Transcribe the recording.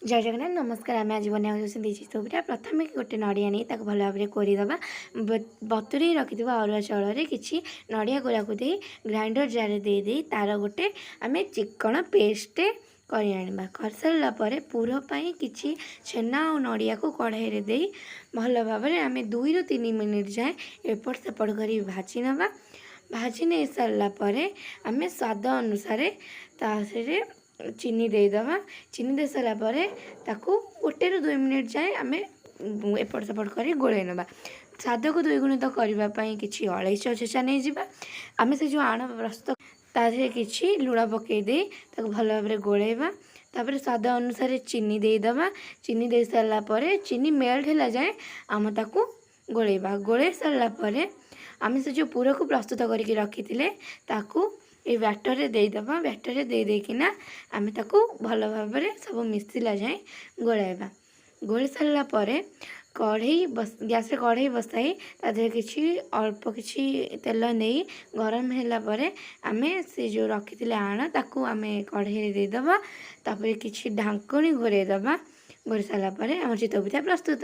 जय जगन्नाथ नमस्कार। आम आज बना चितौ पिठा। प्रथम गोटे नड़िया नहीं भल भाव में कोरीदे बतुरे रखि अरुआ चाउल कि नड़िया गोला को दे ग्राइंडर जार दे तार गोटे आम चिकन पेस्ट कर सारापर पुरपाई कि छेना और नड़िया को कढ़ाई दे भल भाव में आम 2 ରୁ 3 मिनिट जाए एपट सेपट कर भाजी ना। भाजी नहीं सारापर आम स्वाद अनुसार तासे चीनी देदबा। चीनी दे सारापर ताकू 1 ରୁ 2 मिनिट जाए आम एपट सेपट कर गोले ना। स्वाद को द्विगुणित करने कि अलैच छेचा नहीं जावा। आम से जो आण प्रस्तुत तादे कि लुण पकईदे भल भाव में गोलेबा। तापर स्वाद अनुसार चीनी देदबा। चीनी दे सारापर चीनी मेल्ट है जाए आम ताकू गोलेबा। गोले सारापर आम से जो पूरा को प्रस्तुत करके रखी ताकू ये बैटर देदबा। बैटर दे देकिना आम ताकू भल भाव में सब मिसला जाए गोलाइबा। गोल सारापर कढ़ई गैस कढ़ई बसाई तादे कि अल्प कि तेल नहीं गरम है आम से जो रखी आण ताकू आम कढ़ई देदबा। तापर कि ढांकणी घोरईदबा। घोरी सारापर आम चितौ पिठा प्रस्तुत।